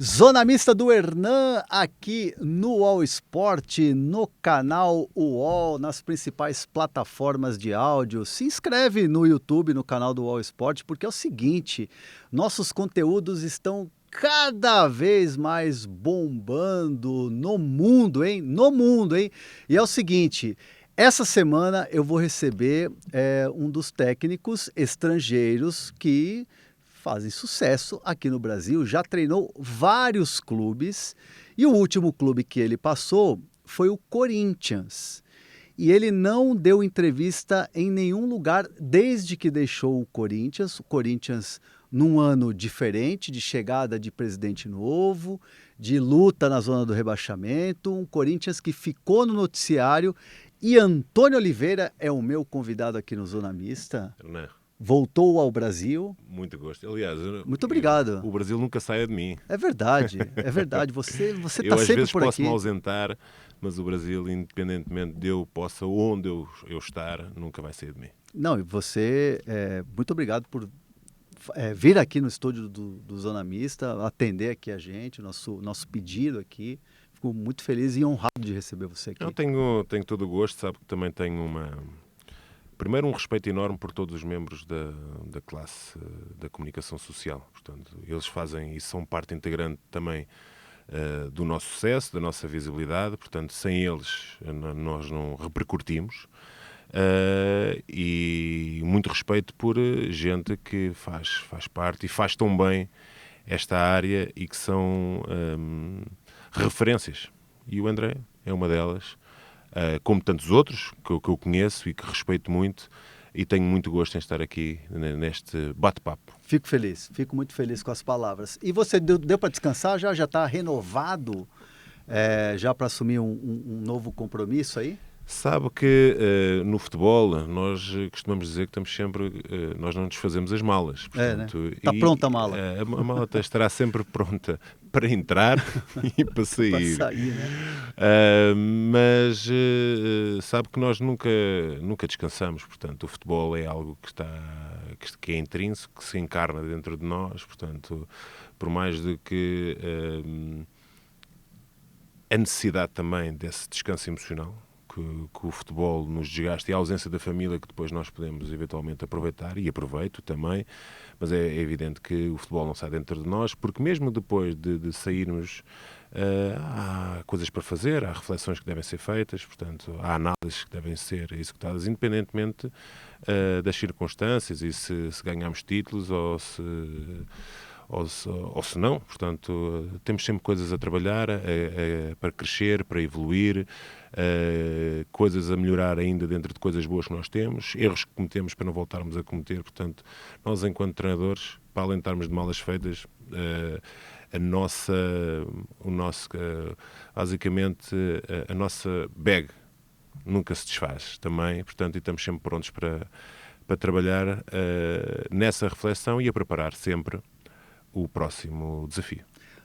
Zona Mista do Hernan, aqui no UOL Esporte, no canal UOL, nas principais plataformas de áudio. Se inscreve no YouTube, no canal do UOL Esporte, porque é o seguinte, nossos conteúdos estão cada vez mais bombando no mundo, hein? No mundo, hein? E é o seguinte, essa semana eu vou receber um dos técnicos estrangeiros que fazem sucesso aqui no Brasil, já treinou vários clubes e o último clube que ele passou foi o Corinthians. E ele não deu entrevista em nenhum lugar desde que deixou o Corinthians num ano diferente, de chegada de presidente novo, de luta na zona do rebaixamento, um Corinthians que ficou no noticiário. E Antônio Oliveira é o meu convidado aqui no Zona Mista. Não. Voltou ao Brasil. Muito gosto. Aliás, muito obrigado. O Brasil nunca sai de mim. É verdade, é verdade. Você está sempre por aqui. Eu às vezes posso me ausentar, mas o Brasil, independentemente de eu possa onde eu estar, nunca vai sair de mim. Não, e você, muito obrigado por vir aqui no estúdio do Zona Mista, atender aqui a gente, nosso pedido aqui. Fico muito feliz e honrado de receber você aqui. Eu tenho todo o gosto, sabe que também tenho primeiro, um respeito enorme por todos os membros da classe da comunicação social. Portanto, eles fazem e são parte integrante também do nosso sucesso, da nossa visibilidade. Portanto, sem eles nós não repercutimos. E muito respeito por gente que faz parte e faz tão bem esta área e que são referências. E o André é uma delas. Como tantos outros que eu conheço e que respeito muito, e tenho muito gosto em estar aqui neste bate-papo. Fico muito feliz com as palavras. E você deu para descansar já? Já está renovado já para assumir um novo compromisso aí? Sabe que no futebol nós costumamos dizer que estamos sempre, nós não desfazemos as malas. Portanto, né? Está pronta a mala. A mala estará sempre pronta para entrar e para sair. Né? Mas sabe que nós nunca descansamos. Portanto, o futebol é algo que é intrínseco, que se encarna dentro de nós. Portanto, por mais do que a necessidade também desse descanso emocional, que o futebol nos desgasta, e a ausência da família que depois nós podemos eventualmente aproveitar, e aproveito também, mas é evidente que o futebol não sai dentro de nós, porque mesmo depois de sairmos, há coisas para fazer, há reflexões que devem ser feitas, portanto, há análises que devem ser executadas, independentemente das circunstâncias e se ganhamos títulos ou se não. Portanto, temos sempre coisas a trabalhar, para crescer, para evoluir, coisas a melhorar ainda dentro de coisas boas que nós temos, erros que cometemos para não voltarmos a cometer. Portanto, nós enquanto treinadores, para além de estarmos de malas feitas, basicamente a nossa bag nunca se desfaz também, portanto, e estamos sempre prontos para trabalhar nessa reflexão e a preparar sempre o próximo desafio.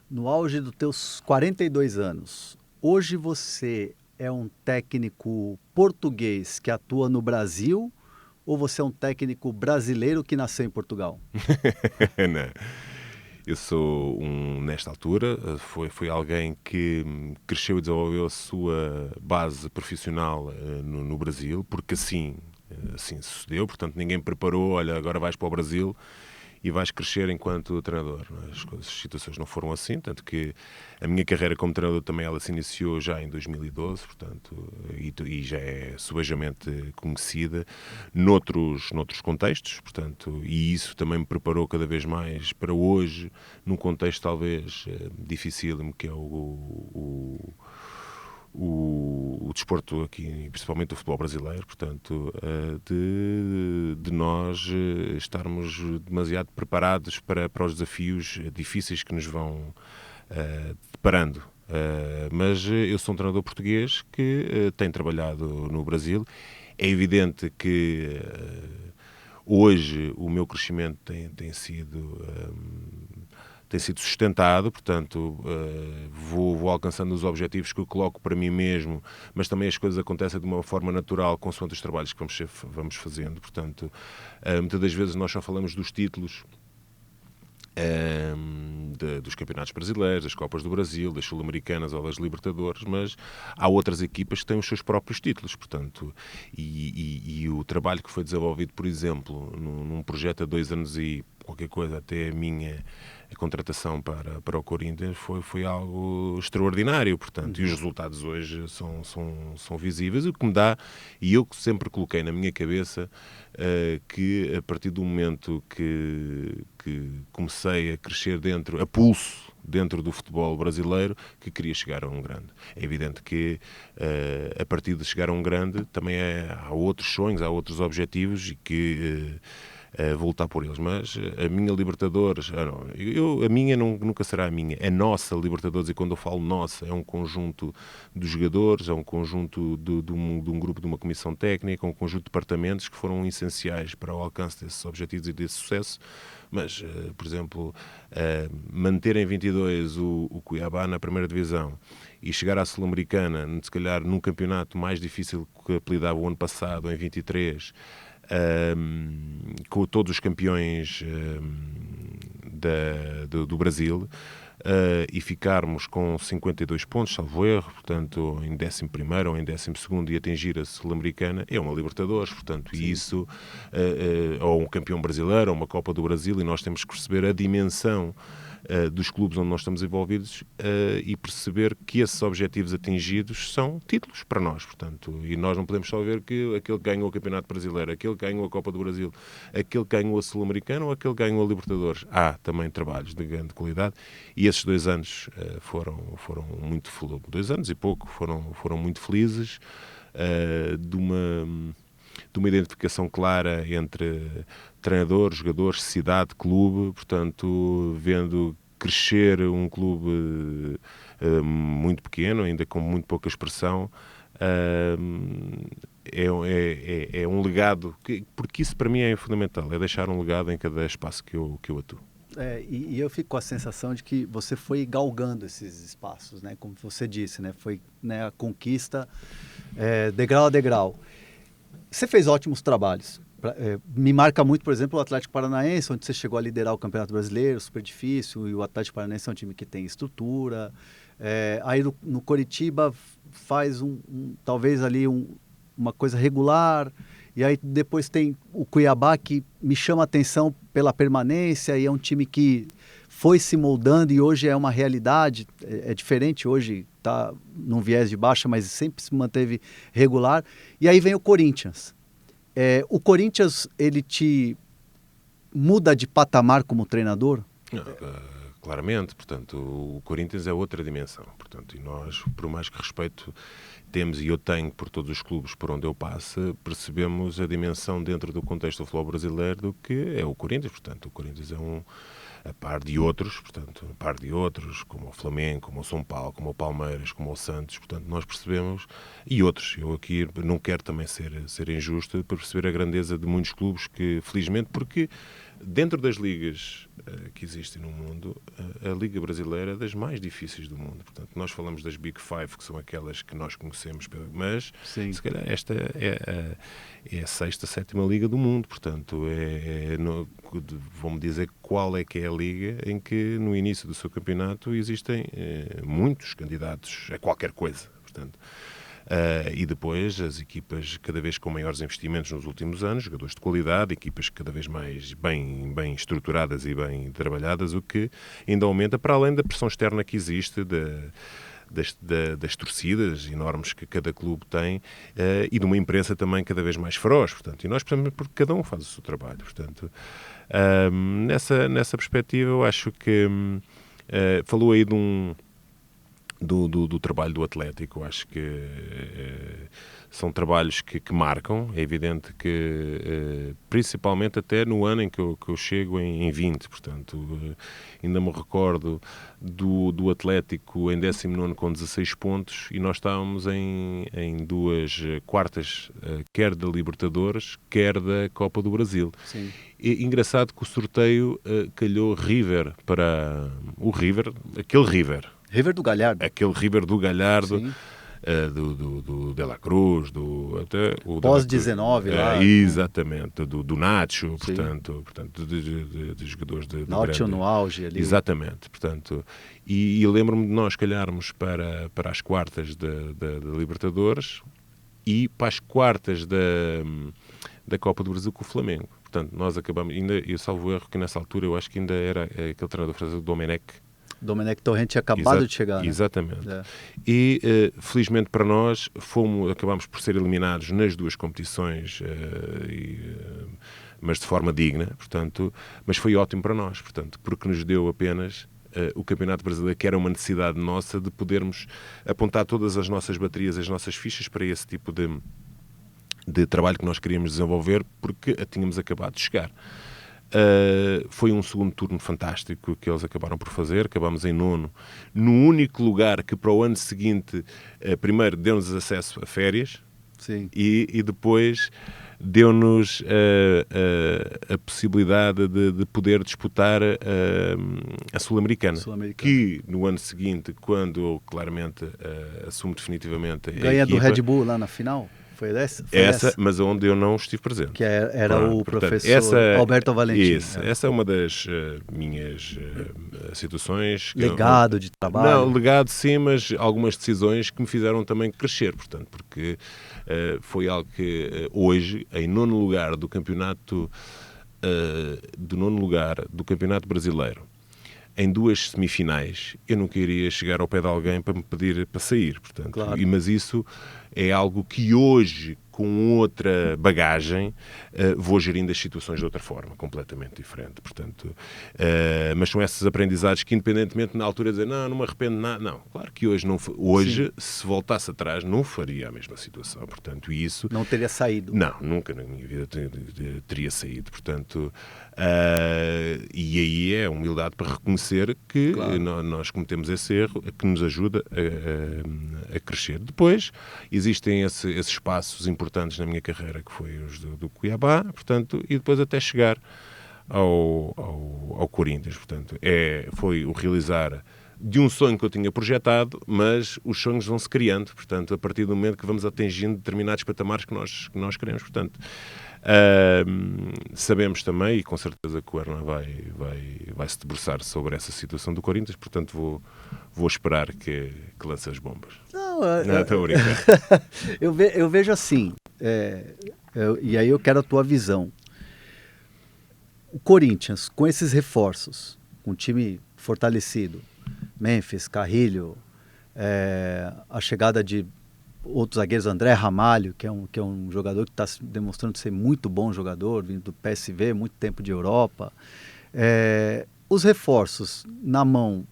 No auge dos teus 42 anos, hoje você é um técnico português que atua no Brasil ou você é um técnico brasileiro que nasceu em Portugal? Não. Eu sou nesta altura, foi alguém que cresceu e desenvolveu a sua base profissional no Brasil, porque assim sucedeu. Portanto, ninguém me preparou, olha, agora vais para o Brasil e vais crescer enquanto treinador. As situações não foram assim, tanto que a minha carreira como treinador também ela se iniciou já em 2012, portanto, e já é subejamente conhecida noutros contextos, portanto, e isso também me preparou cada vez mais para hoje, num contexto talvez dificílimo, que é o desporto aqui, principalmente o futebol brasileiro, portanto, de nós estarmos demasiado preparados para os desafios difíceis que nos vão deparando. Mas eu sou um treinador português que tem trabalhado no Brasil. É evidente que hoje o meu crescimento tem sido sustentado, portanto, vou alcançando os objetivos que eu coloco para mim mesmo, mas também as coisas acontecem de uma forma natural, consoante os trabalhos que vamos fazendo. Portanto, muitas das vezes nós só falamos dos títulos dos campeonatos brasileiros, das Copas do Brasil, das Sul-Americanas ou das Libertadores, mas há outras equipas que têm os seus próprios títulos, portanto, e o trabalho que foi desenvolvido, por exemplo, num projeto há 2 anos e qualquer coisa, até a contratação para o Corinthians foi algo extraordinário, portanto, e os resultados hoje são visíveis, o que me dá, e eu sempre coloquei na minha cabeça que a partir do momento que comecei a crescer a pulso dentro do futebol brasileiro, que queria chegar a um grande. É evidente que a partir de chegar a um grande também há outros sonhos, há outros objetivos e que voltar por eles, mas a minha Libertadores, a minha nunca será a minha, a nossa Libertadores, e quando eu falo nossa, é um conjunto de jogadores, é um conjunto de um grupo, de uma comissão técnica, um conjunto de departamentos que foram essenciais para o alcance desses objetivos e desse sucesso, mas, por exemplo, manter em 22 o Cuiabá na primeira divisão e chegar à Sul-Americana, se calhar num campeonato mais difícil que apelidava o ano passado, em 23, com todos os campeões do Brasil, e ficarmos com 52 pontos, salvo erro, portanto, em 11º ou em 12º, e atingir a Sul-Americana, é uma Libertadores, portanto, e isso, ou um campeão brasileiro, ou uma Copa do Brasil, e nós temos que perceber a dimensão dos clubes onde nós estamos envolvidos e perceber que esses objetivos atingidos são títulos para nós, portanto, e nós não podemos só ver que aquele que ganhou o Campeonato Brasileiro, aquele que ganhou a Copa do Brasil, aquele que ganhou a Sul-Americana ou aquele que ganhou a Libertadores. Há também trabalhos de grande qualidade e esses 2 anos foram muito felizes, 2 anos e pouco, foram muito felizes, de uma identificação clara entre treinador, jogadores, cidade, clube, portanto, vendo crescer um clube muito pequeno, ainda com muito pouca expressão, é um legado, porque isso para mim é fundamental, é deixar um legado em cada espaço que eu atuo. E eu fico com a sensação de que você foi galgando esses espaços, né? Como você disse, né? Foi, né, a conquista degrau a degrau. Você fez ótimos trabalhos. Me marca muito, por exemplo, o Atlético Paranaense, onde você chegou a liderar o Campeonato Brasileiro, super difícil, e o Atlético Paranaense é um time que tem estrutura. Aí no Coritiba faz talvez ali uma coisa regular, e aí depois tem o Cuiabá, que me chama a atenção pela permanência, e é um time que foi se moldando e hoje é uma realidade, é diferente hoje, está num viés de baixa, mas sempre se manteve regular. E aí vem o Corinthians. O Corinthians, ele te muda de patamar como treinador? Claramente, portanto, o Corinthians é outra dimensão, portanto, e nós, por mais que respeito temos, e eu tenho por todos os clubes por onde eu passo, percebemos a dimensão dentro do contexto do futebol brasileiro do que é o Corinthians, portanto, o Corinthians é a par de outros, como o Flamengo, como o São Paulo, como o Palmeiras, como o Santos, portanto, nós percebemos, e outros, eu aqui não quero também ser injusto, para perceber a grandeza de muitos clubes que, felizmente, porque dentro das ligas que existem no mundo, a Liga Brasileira é das mais difíceis do mundo. Portanto, nós falamos das Big Five, que são aquelas que nós conhecemos, mas sim, se calhar esta é a 6ª, 7ª Liga do mundo. Portanto, vamos dizer qual é que é a liga em que no início do seu campeonato existem muitos candidatos a qualquer coisa. Portanto, e depois as equipas cada vez com maiores investimentos nos últimos anos, jogadores de qualidade, equipas cada vez mais bem estruturadas e bem trabalhadas, o que ainda aumenta, para além da pressão externa que existe das torcidas enormes que cada clube tem, e de uma imprensa também cada vez mais feroz, portanto, e nós precisamos, porque cada um faz o seu trabalho, portanto, nessa perspectiva eu acho que falou aí do trabalho do Atlético. Acho que são trabalhos que marcam. É evidente que, principalmente até no ano em que eu chego em 20, portanto, ainda me recordo do Atlético em 19º com 16 pontos e nós estávamos em 2 quartas, quer da Libertadores, quer da Copa do Brasil. Sim. E engraçado que o sorteio calhou River para o River, aquele River. River do Galhardo. Aquele River do Galhardo. do De La Cruz, até o Pós-19 lá. Exatamente, do Nacho, Sim. portanto de jogadores de Nacho grande... no auge ali. Exatamente, portanto, e lembro-me de nós calharmos para as quartas da Libertadores e para as quartas da Copa do Brasil com o Flamengo. Portanto, nós acabamos, ainda, eu salvo erro que nessa altura eu acho que ainda era aquele treinador francês, Domenech Torrent tinha acabado de chegar, né? Exatamente. É. E, felizmente para nós, acabámos por ser eliminados nas duas competições, mas de forma digna, portanto, mas foi ótimo para nós, portanto, porque nos deu apenas o Campeonato Brasileiro, que era uma necessidade nossa de podermos apontar todas as nossas baterias, as nossas fichas para esse tipo de trabalho que nós queríamos desenvolver, porque a tínhamos acabado de chegar. Foi um segundo turno fantástico que eles acabaram por fazer. Acabámos em 9º, no único lugar que para o ano seguinte, primeiro deu-nos acesso a férias. Sim. E depois deu-nos a possibilidade de poder disputar a Sul-Americana, que no ano seguinte, quando claramente assume definitivamente a ganha equipa, do Red Bull lá na final. Foi essa? Mas onde eu não estive presente. Que era o portanto, professor Alberto Valentim. Essa é uma das minhas situações. Legado de trabalho. Não, legado sim, mas algumas decisões que me fizeram também crescer, portanto, porque foi algo que hoje, em 9º lugar do campeonato, do campeonato brasileiro, em 2 semifinais, eu nunca iria chegar ao pé de alguém para me pedir para sair, portanto, claro. Mas isso é algo que hoje, com outra bagagem, vou gerindo as situações de outra forma, completamente diferente, portanto, mas são esses aprendizados que, independentemente na altura de dizer, não me arrependo de nada, não, claro que hoje se voltasse atrás, não faria a mesma situação, portanto, e isso... Não teria saído. Não, nunca na minha vida teria saído, portanto, e aí é a humildade para reconhecer que claro. nós cometemos esse erro, que nos ajuda a crescer. Depois, existem esses espaços importantes na minha carreira, que foi os do Cuiabá, portanto, e depois até chegar ao Corinthians, portanto, foi o realizar de um sonho que eu tinha projetado, mas os sonhos vão-se criando, portanto, a partir do momento que vamos atingindo determinados patamares que nós queremos, portanto, sabemos também, e com certeza que o Hernan vai se debruçar sobre essa situação do Corinthians, portanto vou esperar que lance as bombas. Não, estou a brincar. eu vejo assim, e aí eu quero a tua visão. O Corinthians, com esses reforços, com o time fortalecido, Memphis, Carrilho, a chegada de outros zagueiros, André Ramalho, que é um jogador que está demonstrando ser muito bom jogador, vindo do PSV, muito tempo de Europa. Os reforços na mão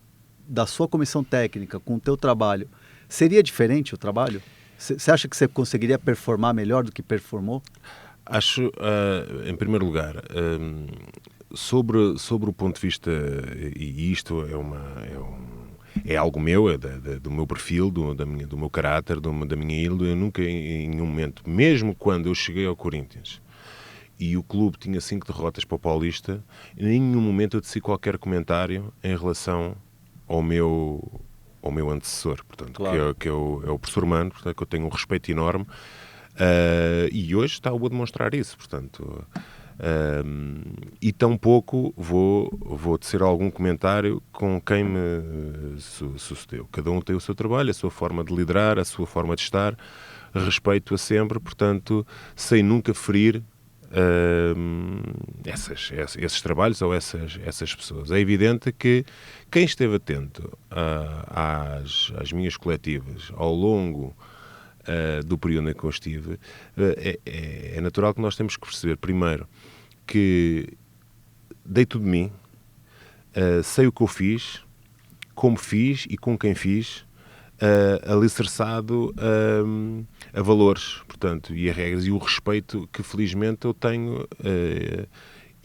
da sua comissão técnica, com o teu trabalho, seria diferente o trabalho? Você acha que você conseguiria performar melhor do que performou? Acho, em primeiro lugar, sobre o ponto de vista, e isto é algo meu, do meu perfil, do meu caráter, da minha índole. Eu nunca, em nenhum momento, mesmo quando eu cheguei ao Corinthians e o clube tinha 5 derrotas para o Paulista, em nenhum momento eu teci qualquer comentário em relação ao meu antecessor, portanto, claro. que é o professor Mano, portanto, que eu tenho um respeito enorme, e hoje está a demonstrar isso, portanto... e tampouco vou tecer algum comentário com quem me sucedeu. Cada um tem o seu trabalho, a sua forma de liderar, a sua forma de estar, respeito-a sempre, portanto, sem nunca ferir esses trabalhos ou essas pessoas. É evidente que quem esteve atento às minhas coletivas ao longo do período em que eu estive, é natural que nós temos que perceber, primeiro, que dei tudo de mim, sei o que eu fiz, como fiz e com quem fiz, alicerçado a valores, portanto, e a regras e o respeito que felizmente eu tenho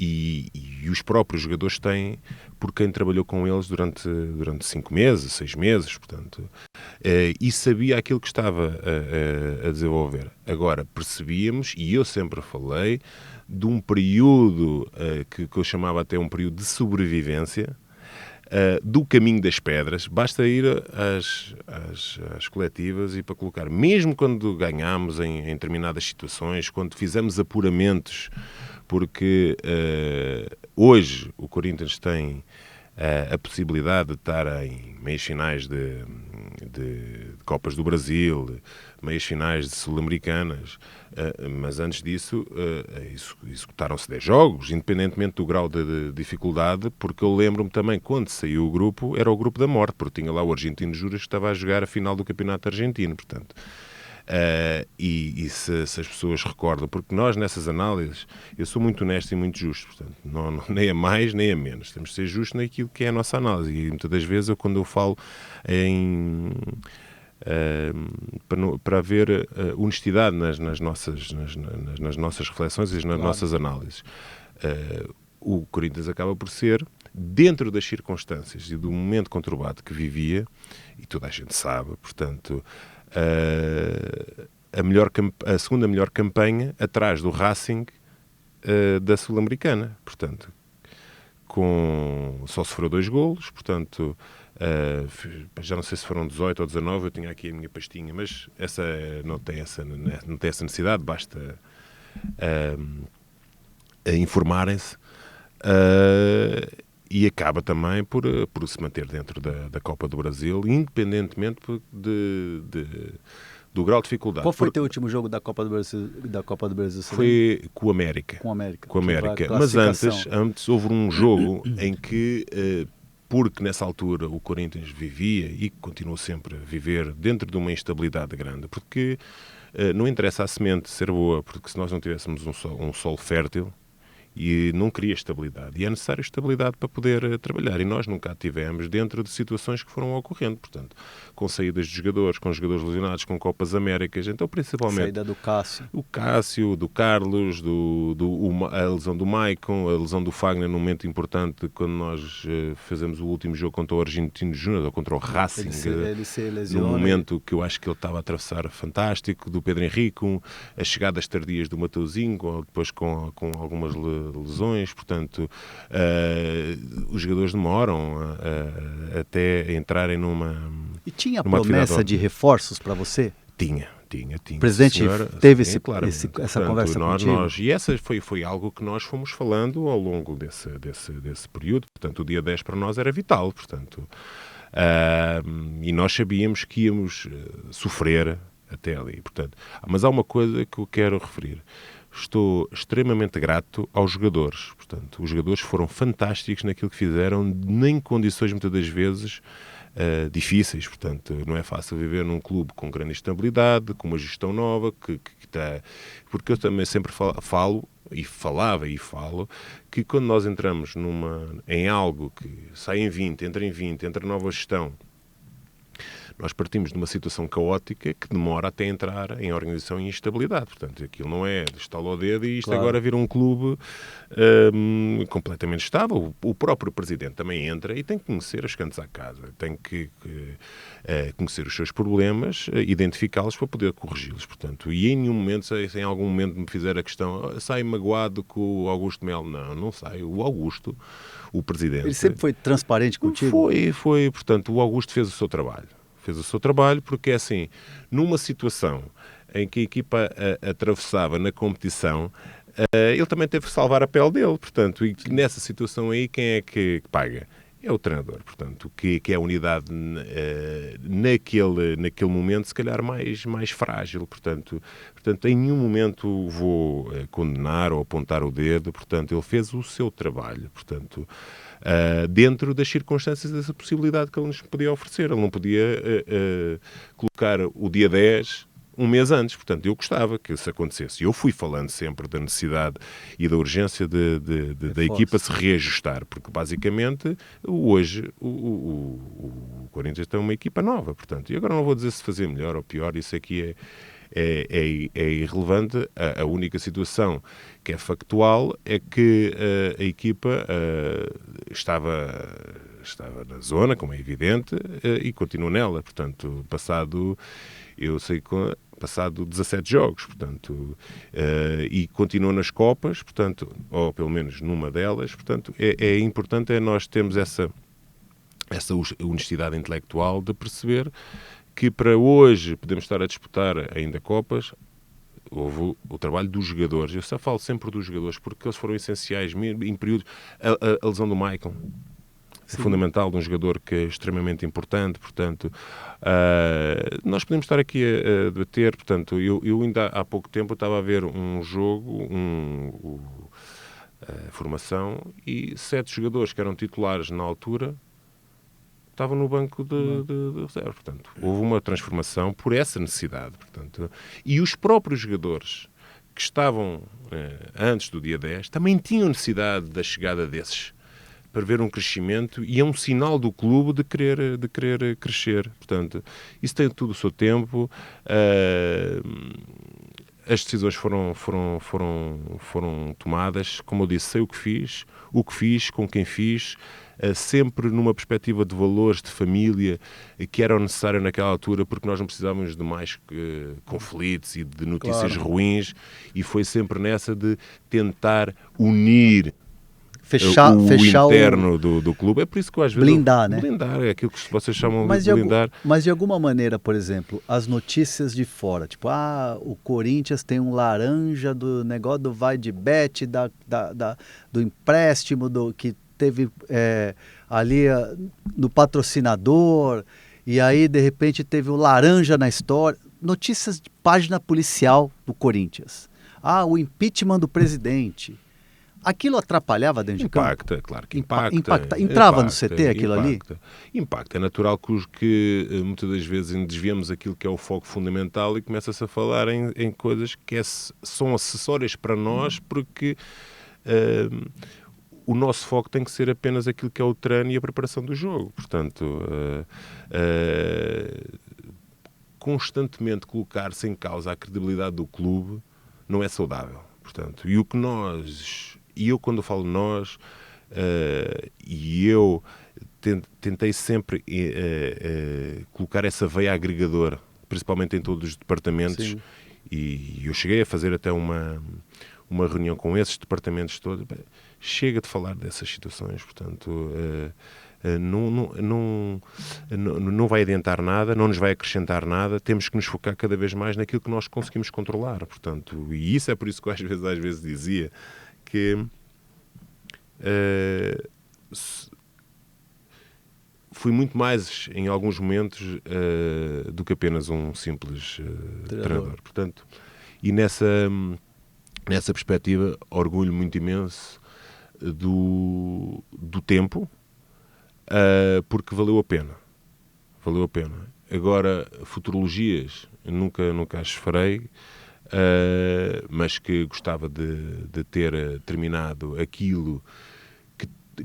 e os próprios jogadores têm por quem trabalhou com eles durante 5 meses, 6 meses, portanto, e sabia aquilo que estava a desenvolver. Agora, percebíamos, e eu sempre falei, de um período que eu chamava até um período de sobrevivência, do caminho das pedras, basta ir às coletivas e para colocar, mesmo quando ganhámos em determinadas situações, quando fizemos apuramentos, porque hoje o Corinthians tem a possibilidade de estar em meias finais de Copas do Brasil, meias finais de Sul-Americanas, mas antes disso executaram-se 10 jogos, independentemente do grau de dificuldade, porque eu lembro-me também, quando saiu o grupo, era o grupo da morte, porque tinha lá o Argentino Júnior que estava a jogar a final do Campeonato Argentino, portanto... se as pessoas recordam, porque nós nessas análises, eu sou muito honesto e muito justo, portanto, nem a mais nem a menos, temos de ser justos naquilo que é a nossa análise, e muitas das vezes quando eu falo para haver honestidade nas nossas reflexões e nas nossas análises, o Corinthians acaba por ser, dentro das circunstâncias e do momento conturbado que vivia, e toda a gente sabe, portanto, a segunda melhor campanha atrás do Racing da Sul-Americana, portanto, só sofreu 2 golos, portanto, já não sei se foram 18 ou 19, eu tinha aqui a minha pastinha, mas essa não tem essa necessidade, basta informarem-se, e acaba também por se manter dentro da Copa do Brasil, independentemente do grau de dificuldade. Qual foi o teu último jogo da Copa do Brasil? Foi com o América. Com o América. Mas antes houve um jogo em que, porque nessa altura o Corinthians vivia e continuou sempre a viver dentro de uma instabilidade grande, porque não interessa a semente ser boa, porque se nós não tivéssemos um solo fértil, e não cria estabilidade. E é necessário estabilidade para poder trabalhar. E nós nunca a tivemos dentro de situações que foram ocorrendo. Portanto, com saídas de jogadores, com jogadores lesionados, com Copas Américas. Então, principalmente... A saída do Cássio. O Cássio, do Carlos, a lesão do Maicon, a lesão do Fagner num momento importante, quando nós fizemos o último jogo contra o Argentino Júnior, ou contra o Racing. Ele se lesiona. Num momento que eu acho que ele estava a atravessar fantástico, do Pedro Henrique, as chegadas tardias do Mateuzinho, depois com algumas lesões, portanto, os jogadores demoram até entrarem numa... E tinha promessa de reforços para você? Tinha. O presidente teve essa portanto, conversa contigo? E essa foi algo que nós fomos falando ao longo desse período. Portanto, o dia 10 para nós era vital, portanto, e nós sabíamos que íamos sofrer até ali. Portanto, mas há uma coisa que eu quero referir. Estou extremamente grato aos jogadores. Portanto, os jogadores foram fantásticos naquilo que fizeram, nem condições muitas das vezes difíceis. Portanto, não é fácil viver num clube com grande estabilidade, com uma gestão nova, que está... Porque eu também sempre falo que quando nós entramos em algo que sai em 20, entra nova gestão, nós partimos de uma situação caótica que demora até entrar em organização e instabilidade. Portanto, aquilo não é de estalar o dedo e isto claro. Agora vira um clube completamente estável. O próprio presidente também entra e tem que conhecer as cantos à casa, tem que conhecer os seus problemas, identificá-los para poder corrigi-los. Portanto, e em nenhum momento, se em algum momento me fizer a questão, sai magoado com o Augusto Melo. Não sai. O Augusto, o presidente... Ele sempre foi transparente contigo? Foi. Portanto, o Augusto fez o seu trabalho. Porque é assim, numa situação em que a equipa atravessava na competição, ele também teve que salvar a pele dele, portanto, e nessa situação aí quem é que paga? É o treinador, portanto, que é a unidade naquele momento se calhar mais frágil, portanto, em nenhum momento vou condenar ou apontar o dedo, portanto, ele fez o seu trabalho, portanto... dentro das circunstâncias dessa possibilidade que ele nos podia oferecer. Ele não podia colocar o dia 10 um mês antes. Portanto, eu gostava que isso acontecesse. Eu fui falando sempre da necessidade e da urgência da equipa se reajustar, porque basicamente hoje o Corinthians tem uma equipa nova. Portanto, e agora não vou dizer se fazer melhor ou pior, isso aqui é irrelevante. A única situação que é factual é que a equipa estava na zona, como é evidente, e continua nela. Portanto, passado 17 jogos, portanto, e continua nas Copas, portanto, ou pelo menos numa delas, portanto, é importante nós termos essa essa honestidade intelectual de perceber que para hoje podemos estar a disputar ainda Copas. Houve o trabalho dos jogadores. Eu só falo sempre dos jogadores porque eles foram essenciais em períodos. A lesão do Maicon é fundamental, de um jogador que é extremamente importante. Portanto, nós podemos estar aqui a debater. Portanto, eu ainda há pouco tempo estava a ver um jogo, formação, e 7 jogadores que eram titulares na altura estavam no banco de reserva. Portanto, houve uma transformação por essa necessidade. Portanto, e os próprios jogadores que estavam antes do dia 10 também tinham necessidade da chegada desses para ver um crescimento, e é um sinal do clube de querer crescer. Portanto, isso tem tudo o seu tempo. As decisões foram tomadas. Como eu disse, sei o que fiz, com quem fiz, sempre numa perspectiva de valores, de família, que eram necessários naquela altura, porque nós não precisávamos de mais conflitos e de notícias ruins, e foi sempre nessa de tentar unir o interno do clube. É por isso que eu às vezes... Blindar, né? Blindar, é aquilo que vocês chamam de blindar. Mas de alguma maneira, por exemplo, as notícias de fora, tipo, o Corinthians tem um laranja do negócio do vai de bet, do empréstimo, que teve ali no patrocinador, e aí de repente teve o laranja na história. Notícias de página policial do Corinthians. O impeachment do presidente. Aquilo atrapalhava dentro de campo? Impacta, claro que impacta. Entrava no CT aquilo ali? Impacta. É natural que muitas das vezes desviamos aquilo que é o foco fundamental e começa-se a falar em coisas que são acessórias para nós, porque o nosso foco tem que ser apenas aquilo que é o treino e a preparação do jogo. Portanto, constantemente colocar-se em causa a credibilidade do clube não é saudável. Portanto, e eu quando falo nós, eu tentei sempre colocar essa veia agregadora, principalmente em todos os departamentos. Sim. E eu cheguei a fazer até uma reunião com esses departamentos todos. Chega de falar dessas situações, portanto, não vai adiantar nada, não nos vai acrescentar nada. Temos que nos focar cada vez mais naquilo que nós conseguimos controlar, portanto, e isso é por isso que eu às vezes dizia que fui muito mais, em alguns momentos, do que apenas um simples treinador. Portanto, e nessa perspectiva, orgulho muito imenso do tempo, porque valeu a pena. Valeu a pena. Agora, futurologias nunca as farei, mas que gostava de ter terminado aquilo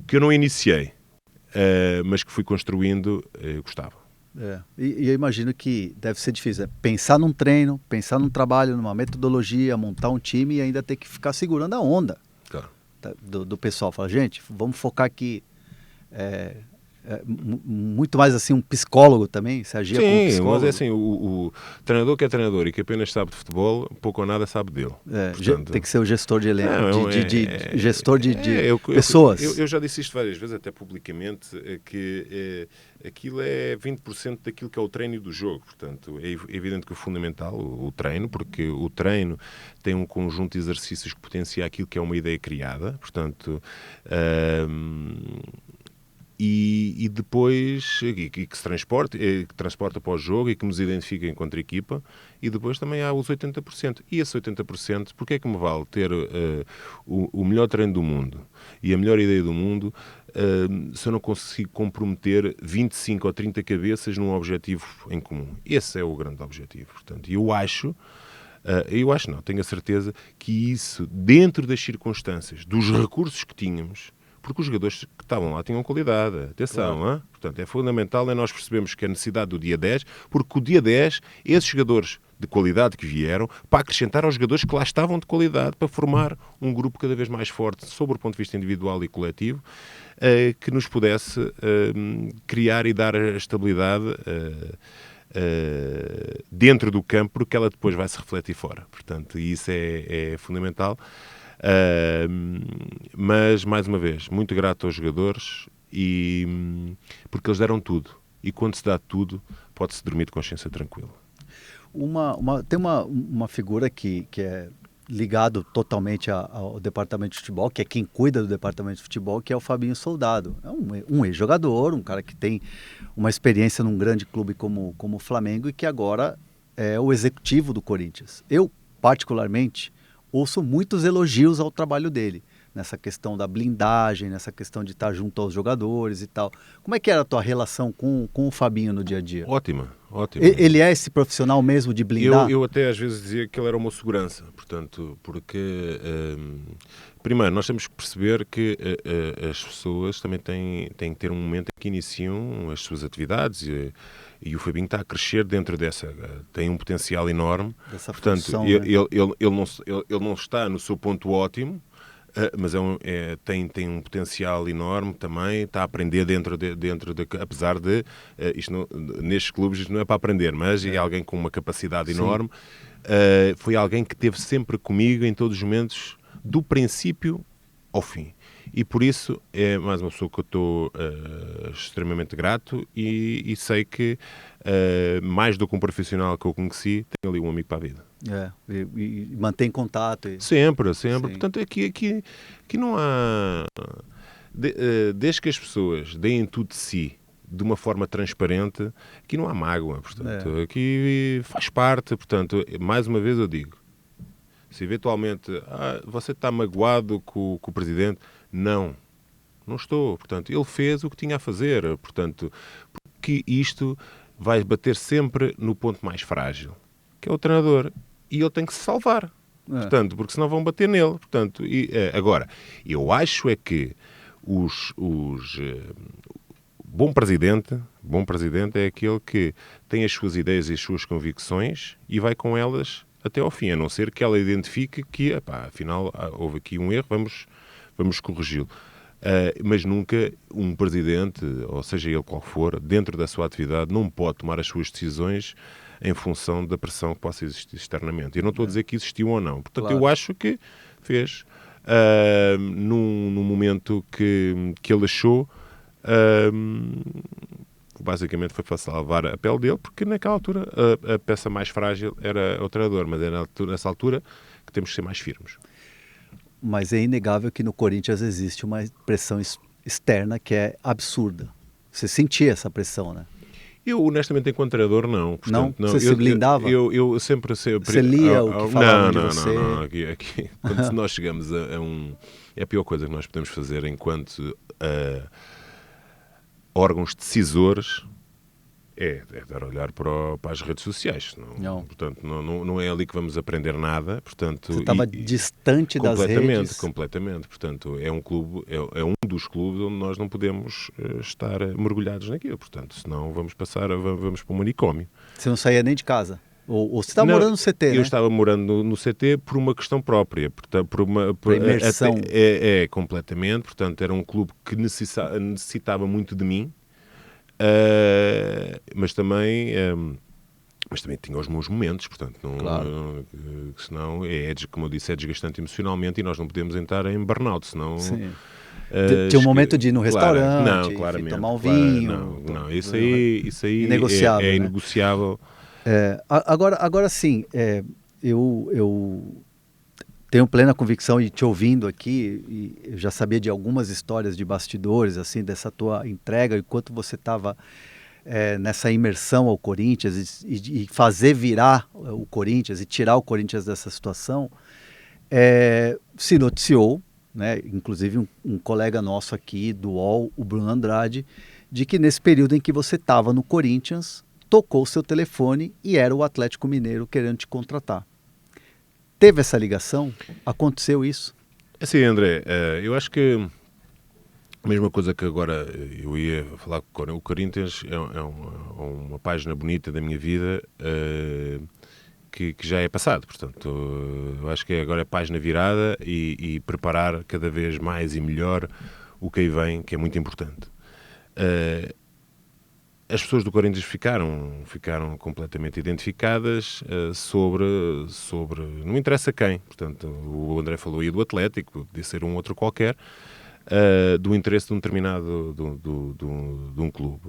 que eu não iniciei, mas que fui construindo, gostava. E eu imagino que deve ser difícil, pensar num treino, pensar num trabalho, numa metodologia, montar um time e ainda ter que ficar segurando a onda. Claro. Do pessoal. Fala, gente, vamos focar aqui... muito mais assim um psicólogo também, se agia como psicólogo. Mas é assim, o treinador que é treinador e que apenas sabe de futebol, pouco ou nada sabe dele. Portanto, tem que ser o gestor de elenco, gestor de pessoas. Eu já disse isto várias vezes, até publicamente, que aquilo é 20% daquilo que é o treino e do jogo. Portanto, é evidente que o fundamental, o treino, porque o treino tem um conjunto de exercícios que potencia aquilo que é uma ideia criada. Portanto... E depois que se transporta para o jogo e que nos identifica enquanto equipa, e depois também há os 80%. E esse 80%, porque é que me vale ter o melhor treino do mundo e a melhor ideia do mundo se eu não consigo comprometer 25 ou 30 cabeças num objetivo em comum? Esse é o grande objetivo. Portanto, tenho a certeza que isso, dentro das circunstâncias, dos recursos que tínhamos, porque os jogadores que estavam lá tinham qualidade. Atenção, claro. Portanto, é fundamental nós percebemos que a necessidade do dia 10, porque o dia 10, esses jogadores de qualidade que vieram, para acrescentar aos jogadores que lá estavam de qualidade, para formar um grupo cada vez mais forte, sobre o ponto de vista individual e coletivo, que nos pudesse criar e dar a estabilidade dentro do campo, porque ela depois vai se refletir fora. Portanto, isso é fundamental. Mas, mais uma vez, muito grato aos jogadores Porque eles deram tudo. E quando se dá tudo, pode-se dormir de consciência tranquila. Tem uma figura que é ligado totalmente ao departamento de futebol, que é quem cuida do departamento de futebol, que é o Fabinho Soldado. É um ex-jogador, um cara que tem uma experiência num grande clube como o Flamengo e que agora é o executivo do Corinthians. Eu, particularmente, ouço muitos elogios ao trabalho dele, nessa questão da blindagem, nessa questão de estar junto aos jogadores e tal. Como é que era a tua relação com o Fabinho no dia a dia? Ótima, ótima. Ele é esse profissional mesmo de blindar? Eu até às vezes dizia que ele era uma segurança, portanto, porque primeiro nós temos que perceber que as pessoas também têm que ter um momento em que iniciam as suas atividades e o Fabinho está a crescer dentro dessa, tem um potencial enorme, Dessa portanto, função, né? ele não está no seu ponto ótimo, mas tem um potencial enorme também, está a aprender dentro de apesar de, nestes clubes isto não é para aprender, mas é alguém com uma capacidade enorme, foi alguém que esteve sempre comigo em todos os momentos, do princípio ao fim. E por isso é mais uma pessoa que eu estou extremamente grato e sei que, mais do que um profissional que eu conheci, tenho ali um amigo para a vida. E mantém contato. Sempre. Sim. Portanto, aqui não há... desde que as pessoas deem tudo de si de uma forma transparente, aqui não há mágoa. Portanto, aqui faz parte. Portanto, mais uma vez eu digo, se eventualmente você está magoado com o Presidente, não estou. Portanto, ele fez o que tinha a fazer. Portanto, porque isto vai bater sempre no ponto mais frágil, que é o treinador. E ele tem que se salvar. Portanto, porque senão vão bater nele. Portanto, agora, eu acho é que bom presidente é aquele que tem as suas ideias e as suas convicções e vai com elas até ao fim, a não ser que ela identifique que, afinal, houve aqui um erro, vamos corrigi-lo. Mas nunca um presidente, ou seja ele qual for, dentro da sua atividade, não pode tomar as suas decisões em função da pressão que possa existir externamente. Eu não estou a dizer que existiu ou não. Portanto, eu acho que fez num momento que ele achou, basicamente foi para salvar a pele dele, porque naquela altura a peça mais frágil era o treinador, mas é nessa altura que temos que ser mais firmes. Mas é inegável que no Corinthians existe uma pressão externa que é absurda. Você sentia essa pressão, né? Eu, honestamente, enquanto treinador, não. Portanto, não? Você se blindava? Eu sempre... Você lia o que falavam de você? Não. Aqui, quando nós chegamos é a pior coisa que nós podemos fazer enquanto órgãos decisores é dar a olhar para as redes sociais. Portanto, não é ali que vamos aprender nada. Portanto, você estava distante das redes? Completamente. Portanto, é um clube, é um dos clubes onde nós não podemos estar mergulhados naquilo. Portanto, senão vamos para um manicômio. Você não saía nem de casa? Ou você estava morando no CT, né? Eu estava morando no CT por uma questão própria. Por imersão. Completamente. Portanto, era um clube que necessitava muito de mim. Mas também tinha os meus momentos, portanto, senão como eu disse, é desgastante emocionalmente e nós não podemos entrar em burnout, senão... Tinha um momento de ir no restaurante, tomar um vinho... Não, isso aí inegociável, é inegociável. Agora sim, eu tenho plena convicção, e te ouvindo aqui, e eu já sabia de algumas histórias de bastidores, assim, dessa tua entrega, enquanto você estava nessa imersão ao Corinthians e fazer virar o Corinthians e tirar o Corinthians dessa situação, se noticiou, né, inclusive um colega nosso aqui do UOL, o Bruno Andrade, de que nesse período em que você estava no Corinthians, tocou o seu telefone e era o Atlético Mineiro querendo te contratar. Teve essa ligação? Aconteceu isso? Assim, André, eu acho que a mesma coisa que agora eu ia falar com o Corinthians é uma página bonita da minha vida que já é passado. Portanto, eu acho que agora é página virada e preparar cada vez mais e melhor o que aí vem, que é muito importante. As pessoas do Corinthians ficaram completamente identificadas sobre... Não interessa quem. Portanto, o André falou aí do Atlético, podia ser um outro qualquer. do interesse de um determinado de um clube.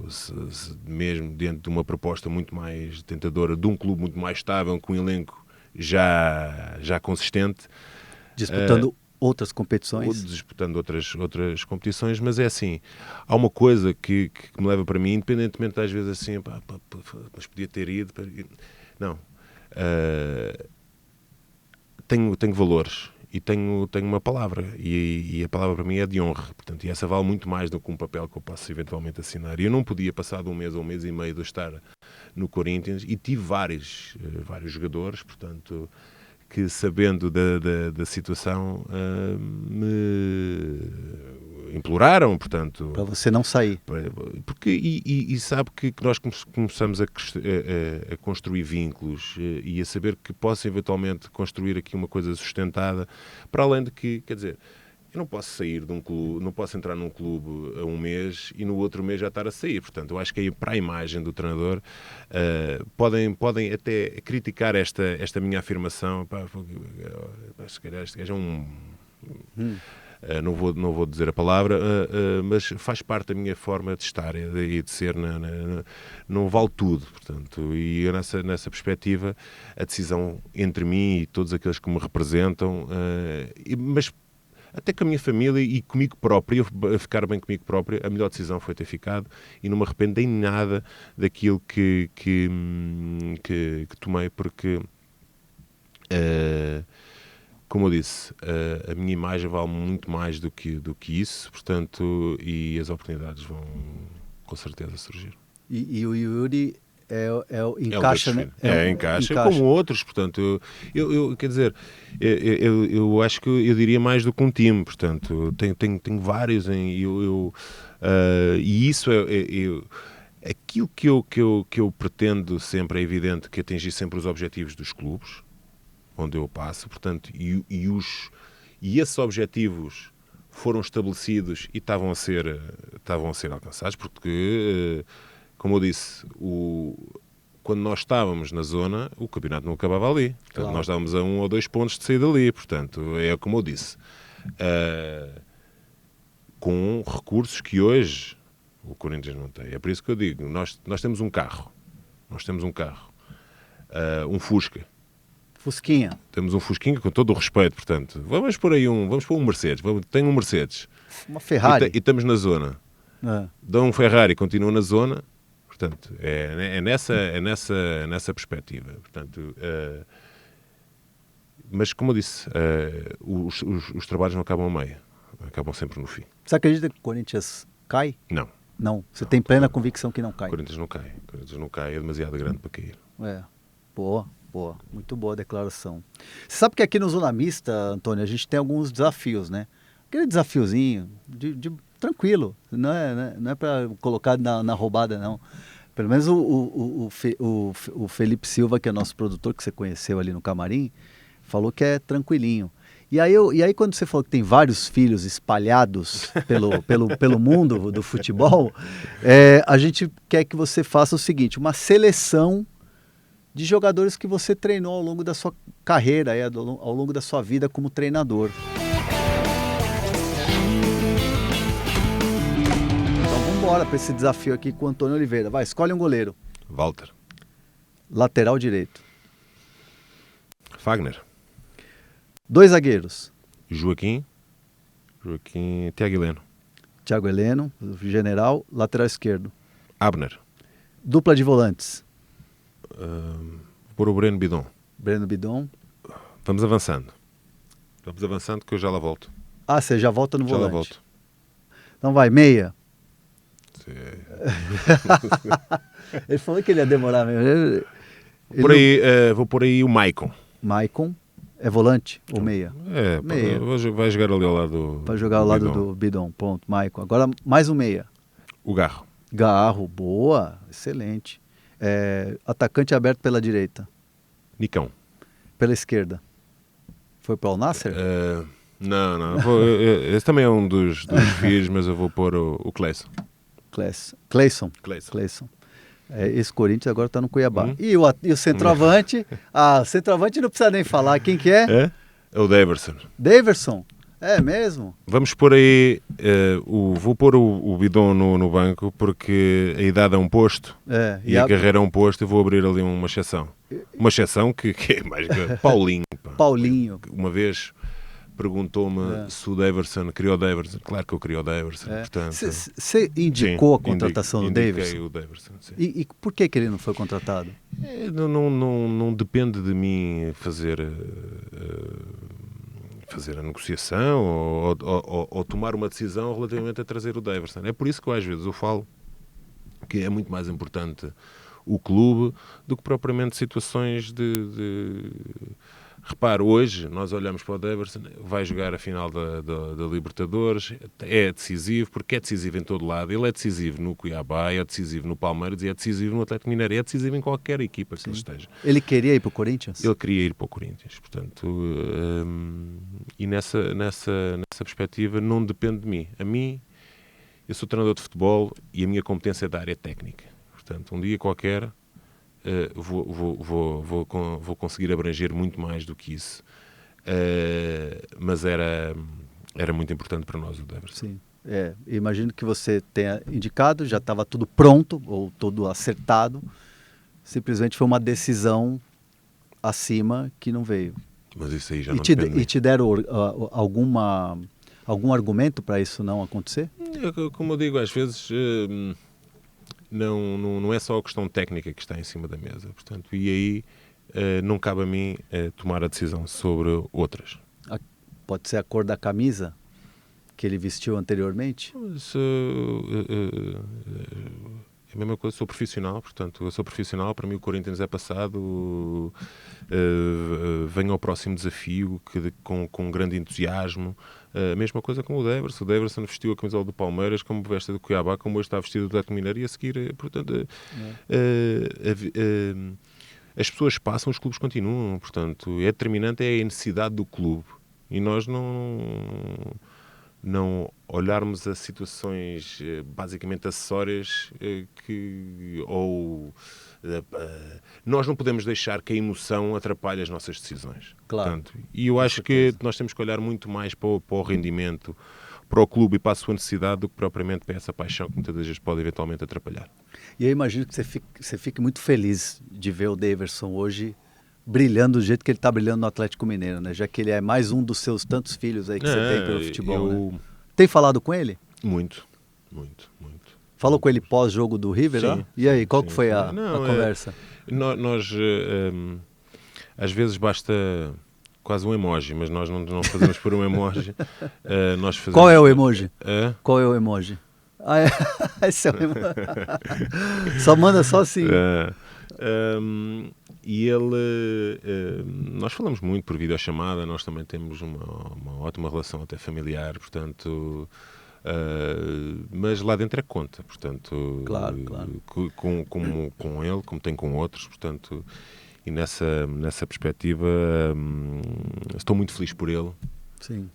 Mesmo dentro de uma proposta muito mais tentadora, de um clube muito mais estável, com um elenco já consistente. Disputando outras competições. Disputando outras competições, mas é assim, há uma coisa que me leva para mim, independentemente às vezes assim, mas podia ter ido. Não. Tenho valores e tenho uma palavra e a palavra para mim é de honra, portanto, e essa vale muito mais do que um papel que eu posso eventualmente assinar. E eu não podia passar de um mês a um mês e meio de estar no Corinthians, e tive vários jogadores, portanto, que sabendo da situação me imploraram, portanto... Para você não sair. Porque, e sabe que nós começamos a construir vínculos e a saber que posso eventualmente construir aqui uma coisa sustentada, para além de que, quer dizer, eu não posso sair de um clube, não posso entrar num clube a um mês e no outro mês já estar a sair. Portanto, eu acho que aí, para a imagem do treinador, podem até criticar esta minha afirmação. Se calhar este gajo é um... Não vou dizer a palavra, mas faz parte da minha forma de estar e de ser. Não vale tudo, portanto, e eu nessa perspectiva, a decisão entre mim e todos aqueles que me representam, mas até com a minha família e comigo próprio, a ficar bem comigo próprio, a melhor decisão foi ter ficado, e não me arrependo em nada daquilo que tomei, porque... como eu disse, a minha imagem vale muito mais do que isso, portanto, e as oportunidades vão com certeza surgir. E o Yuri encaixa, né? Encaixa, como outros, portanto, eu quer dizer, eu acho que eu diria mais do que um time, portanto, tenho vários, e isso aquilo que eu pretendo sempre, é evidente que atingir sempre os objetivos dos clubes onde eu passo, portanto, e esses objetivos foram estabelecidos e estavam a ser alcançados, porque, como eu disse, quando nós estávamos na zona, o campeonato não acabava ali. Portanto, claro. Nós estávamos a 1 ou 2 pontos de sair dali, portanto, é como eu disse. Com recursos que hoje o Corinthians não tem. É por isso que eu digo, nós temos um carro. Um Fusca. Fusquinha. Temos um Fusquinha, com todo o respeito, portanto. Vamos pôr um Mercedes. Tenho um Mercedes. Uma Ferrari. E estamos na zona. Dá um Ferrari, continua na zona. Portanto, é nessa perspectiva. Portanto, mas, como eu disse, os trabalhos não acabam a meio. Acabam sempre no fim. Você acredita que o Corinthians cai? Não. Não. Você tem plena convicção que não cai? O Corinthians não cai. É demasiado grande para cair. Boa. Muito boa a declaração. Você sabe que aqui no Zona Mista, Antônio, a gente tem alguns desafios, né? Aquele desafiozinho, tranquilo, não é para colocar na roubada, não. Pelo menos o Felipe Silva, que é nosso produtor, que você conheceu ali no camarim, falou que é tranquilinho. E aí quando você falou que tem vários filhos espalhados pelo mundo do futebol, a gente quer que você faça o seguinte, uma seleção de jogadores que você treinou ao longo da sua carreira, ao longo da sua vida como treinador. Então vamos embora para esse desafio aqui com o Antônio Oliveira. Vai, escolhe um goleiro. Walter. Lateral direito. Fagner. 2 zagueiros. Joaquim, Thiago Heleno, general. Lateral esquerdo. Abner. Dupla de volantes. Por o Breno Bidon. Vamos avançando que eu já lá volto. Você já volta no volante? Já lá volto. Então vai, meia. Ele falou que ele ia demorar mesmo. Vou por aí o Maicon. Maicon é volante ou meia? Meia. Vai jogar ali ao lado do... Vai jogar ao lado do Bidon, pronto, Maicon. Agora mais um meia. O Garro. Boa, excelente. Atacante aberto pela direita. Nicão. Pela esquerda. Foi para o Nasser? Não. Esse também é um dos filhos, mas eu vou pôr o Cleison. Cleison. Esse Corinthians agora está no Cuiabá. E o centroavante? O centroavante não precisa nem falar. Quem que é? É o Daverson. É mesmo? Vamos pôr aí, vou pôr o Bidon no banco, porque a idade é um posto e a carreira é um posto, eu vou abrir ali uma exceção. Uma exceção que é mais... Paulinho. Pá. Paulinho. Uma vez perguntou-me se o Daverson queria o Daverson. Claro que eu queria o Daverson. Você indicou a contratação do Daverson? Indiquei o Daverson, sim. E por que ele não foi contratado? Não depende de mim fazer a negociação ou tomar uma decisão relativamente a trazer o Daverson. É por isso que eu, às vezes eu falo que é muito mais importante o clube do que propriamente situações de... Repare, hoje nós olhamos para o Daverson, vai jogar a final da Libertadores, é decisivo, porque é decisivo em todo lado. Ele é decisivo no Cuiabá, é decisivo no Palmeiras e é decisivo no Atlético Mineiro. É decisivo em qualquer equipa que ele esteja. Ele queria ir para o Corinthians? Ele queria ir para o Corinthians. Portanto, e nessa perspectiva não depende de mim. A mim, eu sou treinador de futebol e a minha competência é da área técnica. Portanto, um dia qualquer... vou conseguir abranger muito mais do que isso, mas era muito importante para nós o Daverson. Sim, imagino que você tenha indicado, já estava tudo pronto ou tudo acertado, simplesmente foi uma decisão acima que não veio. Mas isso aí já não depende de mim. E te deram algum argumento para isso não acontecer? Como eu digo, às vezes... Não é só a questão técnica que está em cima da mesa, portanto, e aí não cabe a mim tomar a decisão sobre outras. Pode ser a cor da camisa que ele vestiu anteriormente? Mas, é a mesma coisa, sou profissional, portanto, eu sou profissional, para mim o Corinthians é passado, venho ao próximo desafio com grande entusiasmo. A mesma coisa com o Daverson. O Daverson vestiu a camisola do Palmeiras, como veste do Cuiabá, como hoje está vestido do Atlético Mineiro, e a seguir, portanto, as pessoas passam, os clubes continuam, portanto, é determinante é a necessidade do clube, e nós não olharmos a situações basicamente acessórias nós não podemos deixar que a emoção atrapalhe as nossas decisões. Claro. Portanto, e eu acho que nós temos que olhar muito mais para o rendimento, para o clube e para a sua necessidade do que propriamente para essa paixão que muitas vezes pode eventualmente atrapalhar. E eu imagino que você fique muito feliz de ver o Daverson hoje brilhando do jeito que ele está brilhando no Atlético Mineiro, né? Já que ele é mais um dos seus tantos filhos aí que você tem pelo futebol, né? Tem falado com ele? Muito. Falou com ele pós-jogo do River, sim, ó? E aí, qual sim, que foi a não, conversa? Nós às vezes basta quase um emoji, mas nós não fazemos por um emoji. Nós fazemos... Qual é o emoji? Qual é o emoji? Esse é o emoji. Só manda só assim. E ele... nós falamos muito por videochamada, nós também temos uma ótima relação até familiar, portanto... mas lá dentro é conta, portanto, claro. Com ele, como tem com outros, portanto, e nessa perspectiva estou muito feliz por ele. Sim.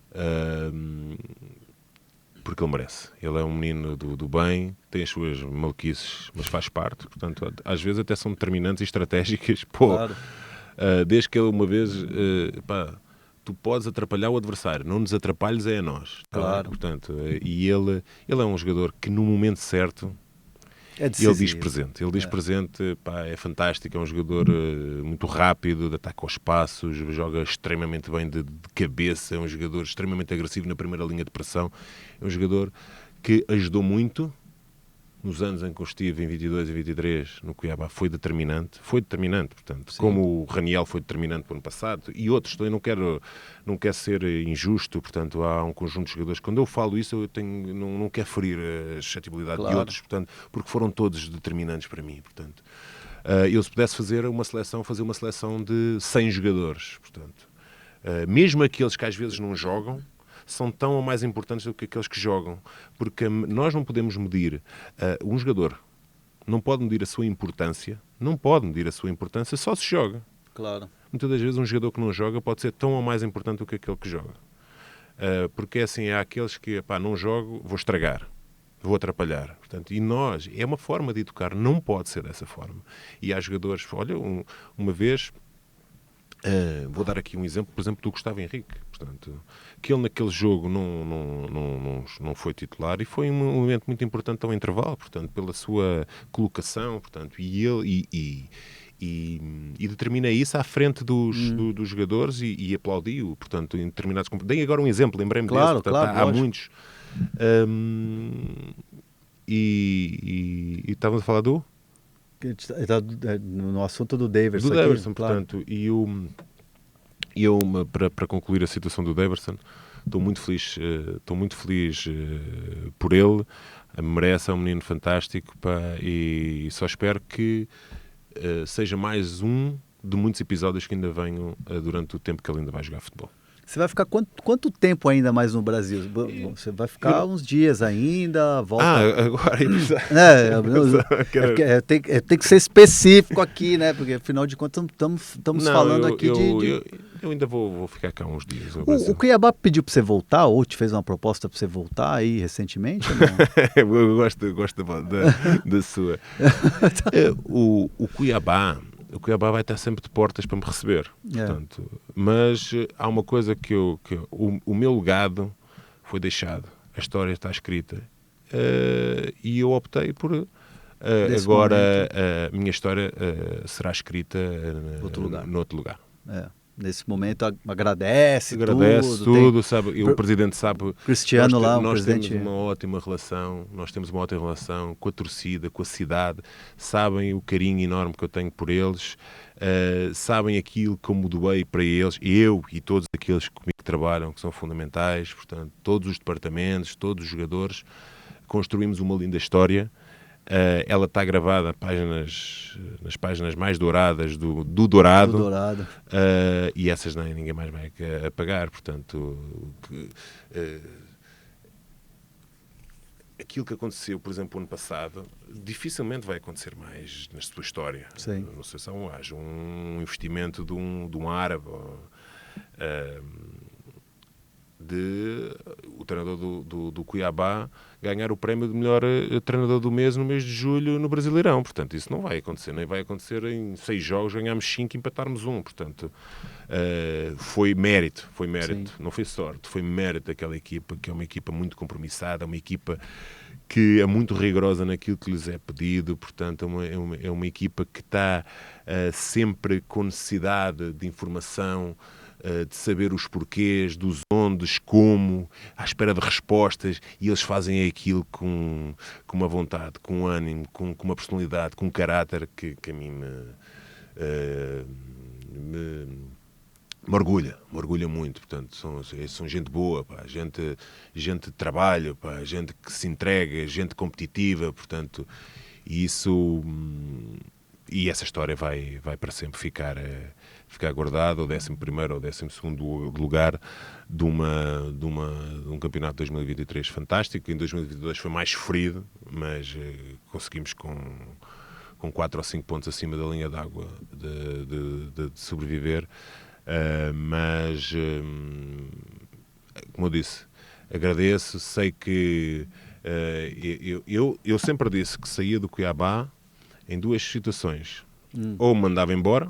Porque ele merece. Ele é um menino do bem, tem as suas maluquices, mas faz parte, portanto, às vezes até são determinantes e estratégicas. Claro. Desde que ele uma vez... tu podes atrapalhar o adversário, não nos atrapalhes é a nós. Claro. Portanto, e ele é um jogador que no momento certo ele diz presente. Ele diz presente, é fantástico, é um jogador muito rápido, ataca aos espaços, joga extremamente bem de cabeça, é um jogador extremamente agressivo na primeira linha de pressão, é um jogador que ajudou muito nos anos em que eu estive em 22 e 23 no Cuiabá, foi determinante, portanto, sim. Como o Raniel foi determinante no ano passado, e outros, eu não quero ser injusto, portanto, há um conjunto de jogadores, quando eu falo isso, não quero ferir a suscetibilidade de outros, portanto, porque foram todos determinantes para mim, portanto. Eu se pudesse fazer uma seleção de 100 jogadores, portanto. Mesmo aqueles que às vezes não jogam, são tão ou mais importantes do que aqueles que jogam, porque nós não podemos medir, um jogador não pode medir a sua importância, só se joga. Claro. Muitas das vezes um jogador que não joga pode ser tão ou mais importante do que aquele que joga, porque assim, há aqueles que, não jogo, vou estragar, vou atrapalhar, portanto, e nós, é uma forma de educar, não pode ser dessa forma, e há jogadores, olha, uma vez... Vou dar aqui um exemplo, por exemplo, do Gustavo Henrique. Portanto, que ele naquele jogo não foi titular e foi um momento muito importante ao intervalo, portanto, pela sua colocação, portanto, e determina isso à frente dos jogadores e aplaudiu, portanto, em determinados... Dei agora um exemplo, lembrei-me desse, portanto, claro, há muitos. E estávamos a falar do? No assunto do Daverson. Do Daverson, portanto, e eu, para concluir a situação do Daverson, estou muito feliz por ele, merece, é um menino fantástico, pá, e só espero que seja mais um de muitos episódios que ainda venham durante o tempo que ele ainda vai jogar futebol. Você vai ficar quanto tempo ainda mais no Brasil? Você vai ficar uns dias ainda, volta... Agora... Tem que ser específico aqui, né? Porque, afinal de contas, estamos falando aqui Eu ainda vou ficar cá uns dias. O Cuiabá pediu para você voltar, ou te fez uma proposta para você voltar aí recentemente? Ou não? Eu gosto da sua. O Cuiabá vai estar sempre de portas para me receber. Portanto, mas há uma coisa que o meu legado foi deixado. A história está escrita. E eu optei por... agora a minha história será escrita noutro lugar. Nesse momento agradece tudo, sabe? O presidente sabe. Cristiano nós temos uma ótima relação, com a torcida, com a cidade, sabem o carinho enorme que eu tenho por eles, sabem aquilo que eu me doei para eles, eu e todos aqueles que comigo trabalham, que são fundamentais, portanto, todos os departamentos, todos os jogadores, construímos uma linda história. Ela está gravada nas páginas mais douradas do Dourado. E essas ninguém mais vai apagar. Portanto, aquilo que aconteceu, por exemplo, ano passado, dificilmente vai acontecer mais na sua história. Sim. Não sei se haja um investimento de um árabe, o treinador do Cuiabá ganhar o prémio de melhor treinador do mês no mês de julho no Brasileirão. Portanto, isso não vai acontecer. Nem vai acontecer em 6 jogos ganharmos 5 e empatarmos 1. Portanto, foi mérito. Sim. Não foi sorte. Foi mérito daquela equipa, que é uma equipa muito compromissada, uma equipa que é muito rigorosa naquilo que lhes é pedido. Portanto, é uma equipa que está sempre com necessidade de informação, de saber os porquês, dos ondes, como, à espera de respostas, e eles fazem aquilo com uma vontade, com um ânimo, com uma personalidade, com um caráter que a mim me orgulha muito. Portanto, são gente boa, pá, gente de trabalho, pá, gente que se entrega, gente competitiva, portanto, e essa história vai para sempre ficar guardada ao 11º ou 12º lugar de um campeonato de 2023 fantástico. Em 2022 foi mais sofrido, mas conseguimos com 4 ou 5 pontos acima da linha d'água de sobreviver. Mas, como eu disse, agradeço, sei que eu sempre disse que saía do Cuiabá em 2 situações. Ou me mandava embora,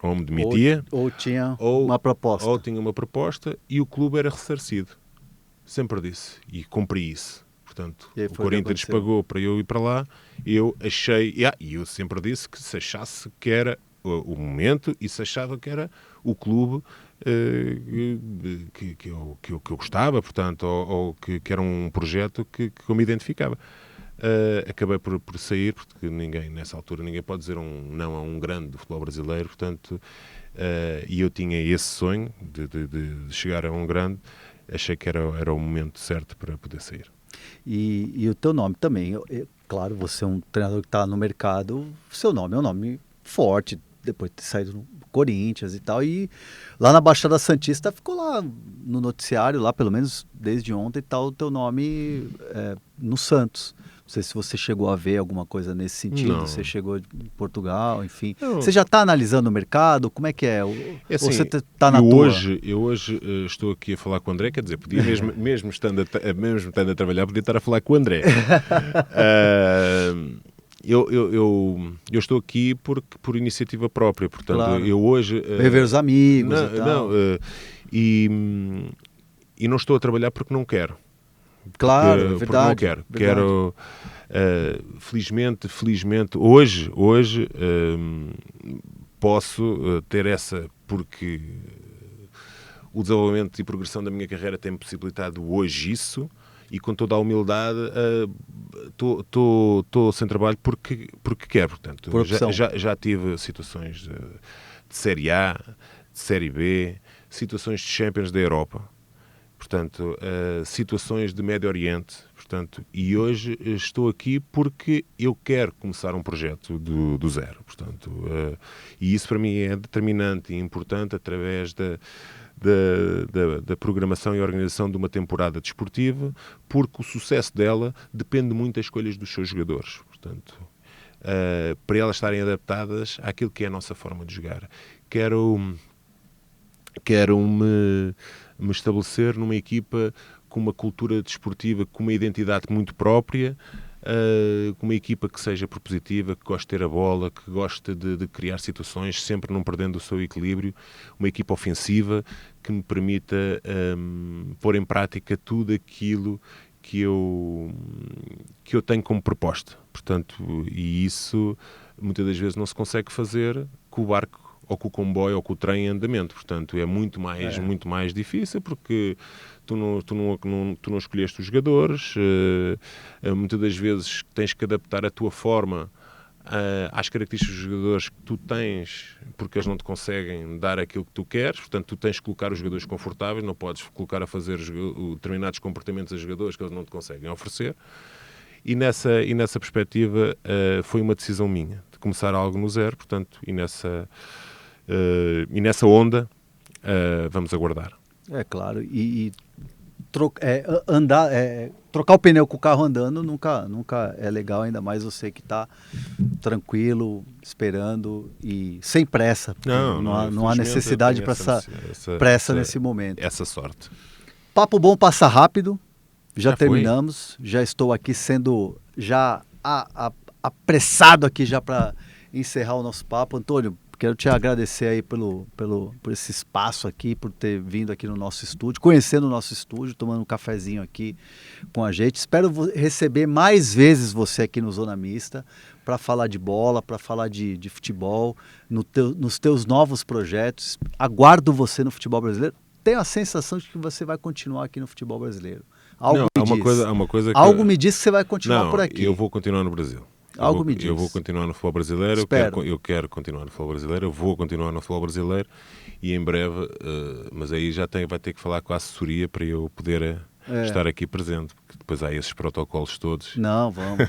ou me demitia, ou tinha uma proposta. Ou tinha uma proposta e o clube era ressarcido. Sempre disse. E cumpri isso. Portanto, o Corinthians pagou para eu ir para lá. Eu achei... E eu sempre disse que se achasse que era o momento e se achava que era o clube que eu gostava, portanto, ou que era um projeto que eu me identificava. Acabei por sair, porque nessa altura ninguém pode dizer não a um grande do futebol brasileiro, portanto, e eu tinha esse sonho de chegar a um grande. Achei que era o momento certo para poder sair. E o teu nome também, claro, você é um treinador que está no mercado, seu nome é um nome forte, depois de ter saído do Corinthians e tal, e lá na Baixada Santista ficou lá no noticiário, lá pelo menos desde ontem, está o teu nome no Santos. Não sei se você chegou a ver alguma coisa nesse sentido. Não. Você chegou em Portugal, enfim. Não. Você já está analisando o mercado? Como é que é? Assim, ou você está na tua? Eu hoje estou aqui a falar com o André, quer dizer, podia mesmo estando a trabalhar, podia estar a falar com o André. eu estou aqui por iniciativa própria, portanto, Claro. eu hoje... Rever os amigos não, e tal. E não estou a trabalhar porque não quero. Claro, é Porque verdade. não quero. Verdade. Quero, felizmente, hoje posso ter essa, porque o desenvolvimento e progressão da minha carreira tem-me possibilitado hoje isso, e com toda a humildade estou sem trabalho porque quero. Portanto, Por opção. já tive situações de Série A, de Série B, situações de Champions da Europa, portanto, situações de Médio Oriente, portanto, e hoje estou aqui porque eu quero começar um projeto do zero, portanto, e isso para mim é determinante e importante através da programação e organização de uma temporada desportiva, porque o sucesso dela depende muito das escolhas dos seus jogadores, portanto, para elas estarem adaptadas àquilo que é a nossa forma de jogar. Quero me estabelecer numa equipa com uma cultura desportiva, com uma identidade muito própria, com uma equipa que seja propositiva, que goste de ter a bola, que goste de criar situações, sempre não perdendo o seu equilíbrio, uma equipa ofensiva que me permita pôr em prática tudo aquilo que eu tenho como proposta. Portanto, e isso muitas das vezes não se consegue fazer com o barco ou com o comboio ou com o trem em andamento. Portanto, é muito mais difícil, porque tu não escolheste os jogadores, muitas das vezes tens que adaptar a tua forma às características dos jogadores que tu tens, porque eles não te conseguem dar aquilo que tu queres. Portanto, tu tens que colocar os jogadores confortáveis, não podes colocar a fazer determinados comportamentos a jogadores que eles não te conseguem oferecer. E nessa perspectiva foi uma decisão minha, de começar algo no zero, portanto, e nessa onda vamos aguardar. É claro, trocar o pneu com o carro andando nunca é legal, ainda mais você que está tranquilo, esperando e sem pressa. Não há necessidade para essa pressa nesse momento. Essa sorte. Papo bom passa rápido, já foi? terminamos, já estou aqui sendo apressado aqui já para encerrar o nosso papo. Antônio, quero te agradecer aí por esse espaço aqui, por ter vindo aqui no nosso estúdio, conhecendo o nosso estúdio, tomando um cafezinho aqui com a gente. Espero receber mais vezes você aqui no Zona Mista para falar de bola, para falar de futebol, nos teus novos projetos. Aguardo você no futebol brasileiro. Tenho a sensação de que você vai continuar aqui no futebol brasileiro. Algo me diz que você vai continuar por aqui. Eu vou continuar no Brasil. Eu vou continuar no futebol brasileiro. Eu quero continuar no futebol brasileiro. Eu vou continuar no futebol brasileiro e em breve, mas aí vai ter que falar com a assessoria para eu poder estar aqui presente, porque depois há esses protocolos todos. Não, vamos.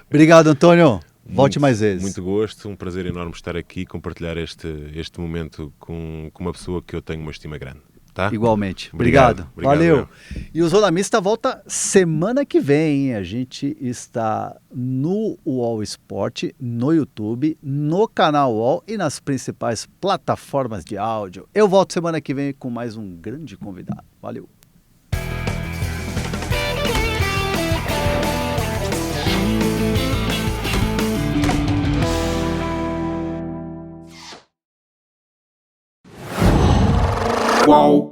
Obrigado, Antônio. Volte mais vezes. Muito gosto, um prazer enorme estar aqui e compartilhar este momento com uma pessoa que eu tenho uma estima grande. Tá? Igualmente. Obrigado. Valeu. E o Zona Mista volta semana que vem, hein? A gente está no UOL Esporte, no YouTube, no canal UOL e nas principais plataformas de áudio. Eu volto semana que vem com mais um grande convidado. Valeu. Uau!